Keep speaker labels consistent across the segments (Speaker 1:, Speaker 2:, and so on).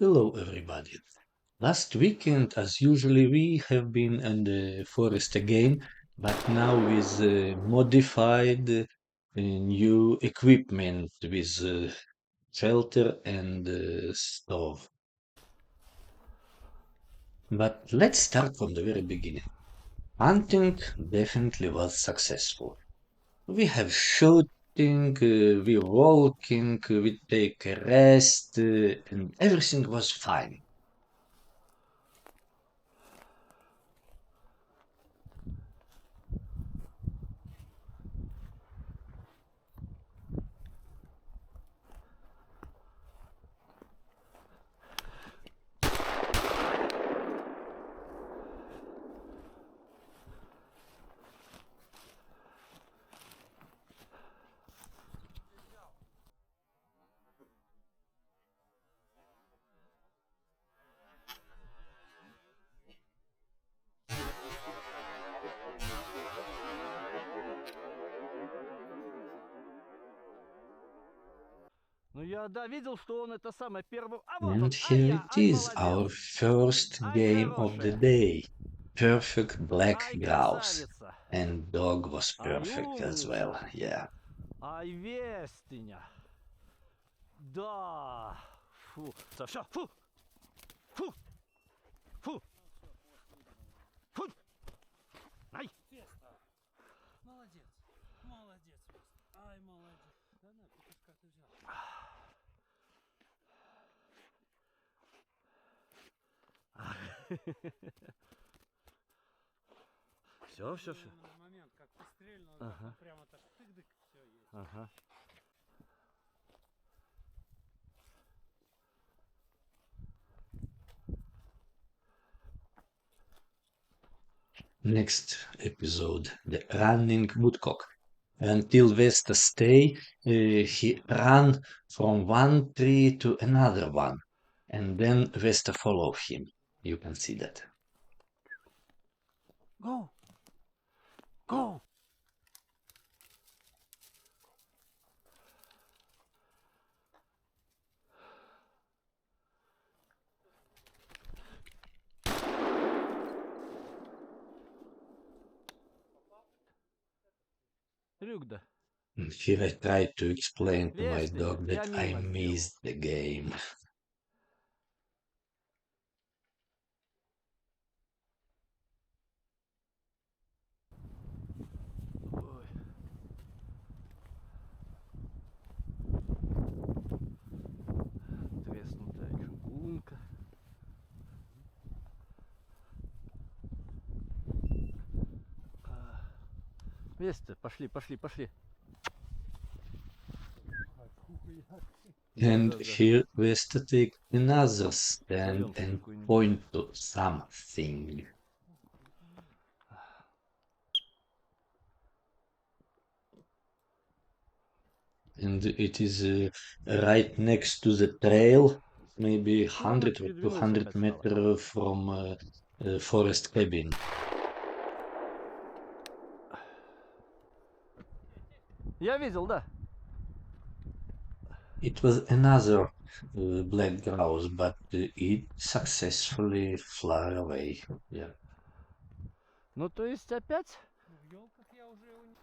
Speaker 1: Hello, everybody. Last weekend, as usually, we have been in the forest again, but now with modified new equipment with shelter and stove. But let's start from the very beginning. Hunting definitely was successful. We have shooting, we walking, we take a rest, and everything was fine.
Speaker 2: Ну я, да, видел, что он это самое первый... А вот
Speaker 1: And
Speaker 2: он! Ай
Speaker 1: here
Speaker 2: я!
Speaker 1: it
Speaker 2: Ай,
Speaker 1: is,
Speaker 2: молодец!
Speaker 1: our first
Speaker 2: Ай,
Speaker 1: game of the
Speaker 2: хорошая!
Speaker 1: day. Perfect black
Speaker 2: Ай,
Speaker 1: grouse.
Speaker 2: красавица!
Speaker 1: And dog was
Speaker 2: Ай,
Speaker 1: perfect as well,
Speaker 2: умница!
Speaker 1: yeah.
Speaker 2: Ай, вестиня! Да! Фу! Все, фу! Фу! Фу! Фу! Ай!
Speaker 3: Молодец, молодец, ай, молодец. Да на, петушка ты взял.
Speaker 2: Все.
Speaker 3: На момент, как ты стрельнул,
Speaker 2: Ага.
Speaker 3: прямо так тык-дык, все есть.
Speaker 2: Ага.
Speaker 1: Next episode, the running woodcock. Until Vesta stay, he ran from one tree to another one. And then Vesta follow him. You can see that.
Speaker 2: Go! Go! Рюгда.
Speaker 1: Here I tried to explain to my
Speaker 2: Вестиня,
Speaker 1: dog
Speaker 2: я
Speaker 1: that I
Speaker 2: мимо сделал.
Speaker 1: missed the game.
Speaker 2: Ой. Треснутая чугунка. Веста, пошли.
Speaker 1: And
Speaker 2: Да.
Speaker 1: here was to take another stand
Speaker 2: Солёнку
Speaker 1: and
Speaker 2: какую-нибудь.
Speaker 1: point to something. And it is right next to the trail, maybe
Speaker 2: Ну, она
Speaker 1: 100 or
Speaker 2: передвинулась
Speaker 1: 200
Speaker 2: опять стала.
Speaker 1: meters from forest cabin.
Speaker 2: Я видел, да.
Speaker 1: It was another black grouse, but it successfully flew away. Yeah.
Speaker 2: Ну, то есть опять?
Speaker 3: В елках я уже его не...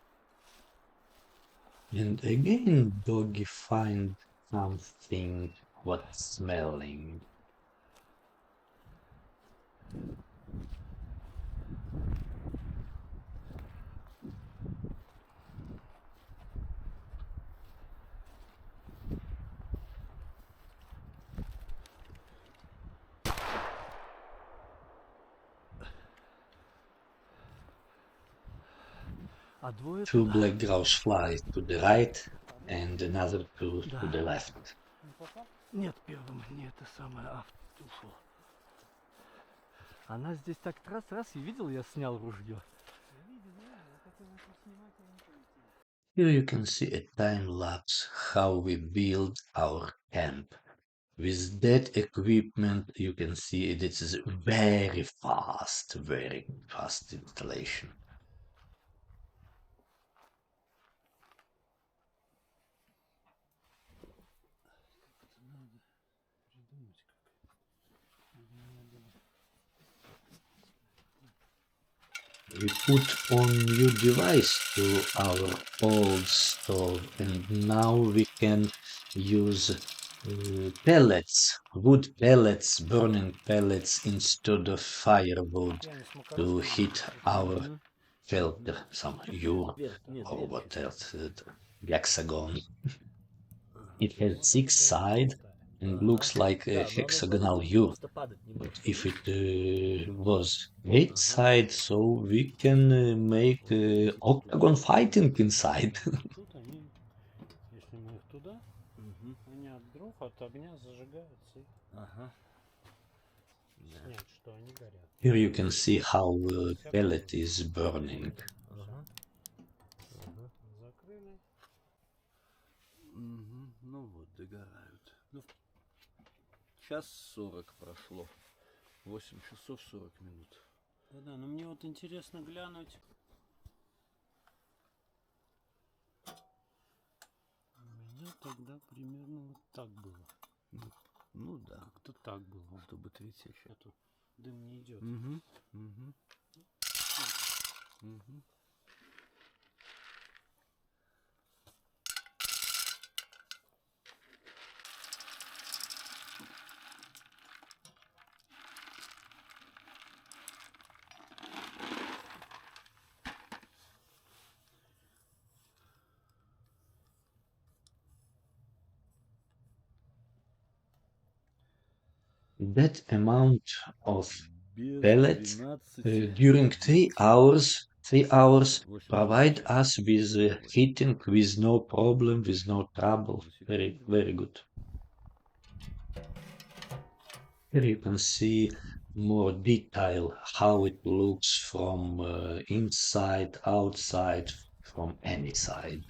Speaker 1: And again, doggy find something what's smelling.
Speaker 2: А двое
Speaker 1: Two
Speaker 2: туда.
Speaker 1: black grouse fly to the right and another two
Speaker 2: Да.
Speaker 1: to the left.
Speaker 3: Не попал?
Speaker 2: Нет, первым не это самое, ушел. Она здесь так раз, и видел, я снял ружье.
Speaker 3: Я видел, я хотел начал снимать, я не полетел.
Speaker 1: Here you can see a time lapse how we build our camp. With that equipment, you can see it is very fast installation.
Speaker 3: Надо придумать как.
Speaker 1: We put on new device to our old stove, and now we can use pellets, wood pellets, burning pellets instead of firewood
Speaker 3: Я не с
Speaker 1: to
Speaker 3: макарошками
Speaker 1: heat
Speaker 3: буду.
Speaker 1: our
Speaker 2: Мгм.
Speaker 1: filter, some you
Speaker 2: Нет,
Speaker 1: or what
Speaker 2: ветки.
Speaker 1: else, hexagon. It
Speaker 3: Ну
Speaker 1: has
Speaker 3: вот эта
Speaker 1: six
Speaker 3: говядина
Speaker 1: sides
Speaker 3: толстая.
Speaker 1: and
Speaker 2: Ага.
Speaker 1: looks like a
Speaker 2: Да, но оно
Speaker 1: hexagonal
Speaker 2: будет
Speaker 1: U.
Speaker 2: просто падать
Speaker 1: But
Speaker 2: немножко,
Speaker 1: if
Speaker 2: видишь?
Speaker 1: it was eight
Speaker 2: Ага.
Speaker 1: side, so we can make
Speaker 2: Вот здесь
Speaker 1: octagon
Speaker 2: цепляется.
Speaker 1: fighting inside.
Speaker 3: Тут они, если мы их туда,
Speaker 2: Мгм.
Speaker 3: они от дров, от огня зажигаются и
Speaker 2: Ага. Да.
Speaker 3: снять, что они горят.
Speaker 1: Here you can see how
Speaker 3: Всякое
Speaker 1: pellet
Speaker 3: можно.
Speaker 1: is burning.
Speaker 2: Ага. Ага.
Speaker 3: Закрыли.
Speaker 2: Мгм. Ну вот, догорают. Ну, час 40 прошло. 8 часов 40 минут.
Speaker 3: Да-да, но мне вот интересно глянуть. У меня тогда примерно вот так было.
Speaker 2: Ну да,
Speaker 3: Как-то так было.
Speaker 2: чтобы 30.
Speaker 3: А то дым не идет.
Speaker 2: Угу. Угу. Угу.
Speaker 1: That amount of
Speaker 2: Без
Speaker 1: pellet
Speaker 2: 12.
Speaker 1: during 3 hours
Speaker 2: 8
Speaker 1: provide
Speaker 2: секунд.
Speaker 1: us with heating with no problem, with no trouble. Very,
Speaker 2: Секунды.
Speaker 1: very good. Here you can see more detail how it looks from inside, outside, from any side.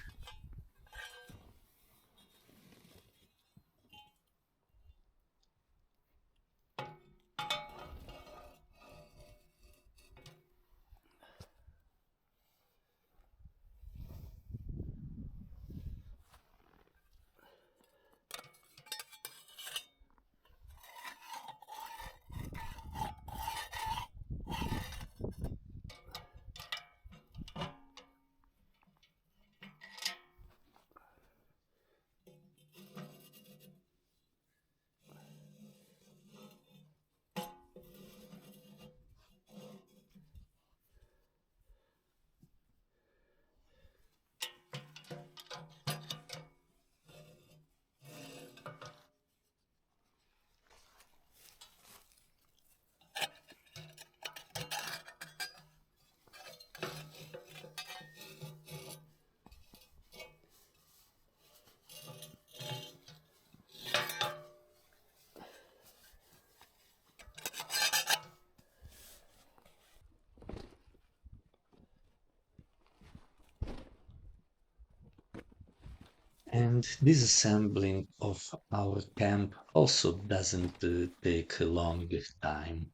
Speaker 1: And disassembling of our camp also doesn't take a long time.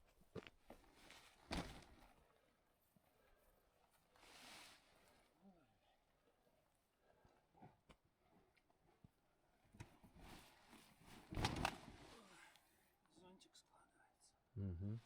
Speaker 3: Зонтик складывается.
Speaker 2: Угу.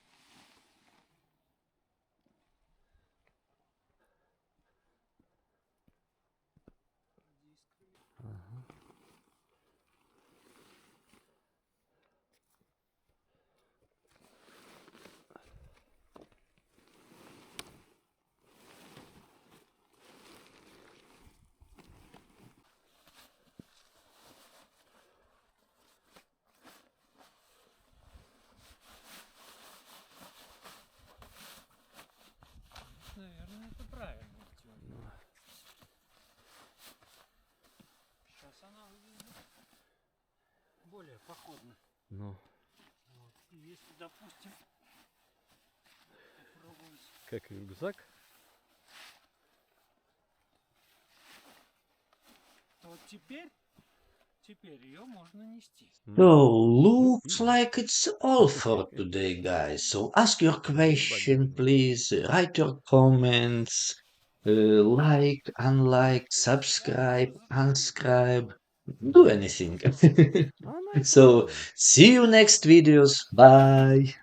Speaker 3: Наверное, это правильно. Сейчас она выглядит более походно.
Speaker 2: Ну,
Speaker 3: Вот. И если, допустим, попробовать.
Speaker 2: как рюкзак.
Speaker 3: То вот теперь ее можно нести.
Speaker 1: So, looks like it's all for today, guys. So, ask your question, please. Write your comments. Like, unlike, subscribe, unscribe. Do anything.
Speaker 2: Она и
Speaker 1: So,
Speaker 2: правильно.
Speaker 1: see you next videos. Bye.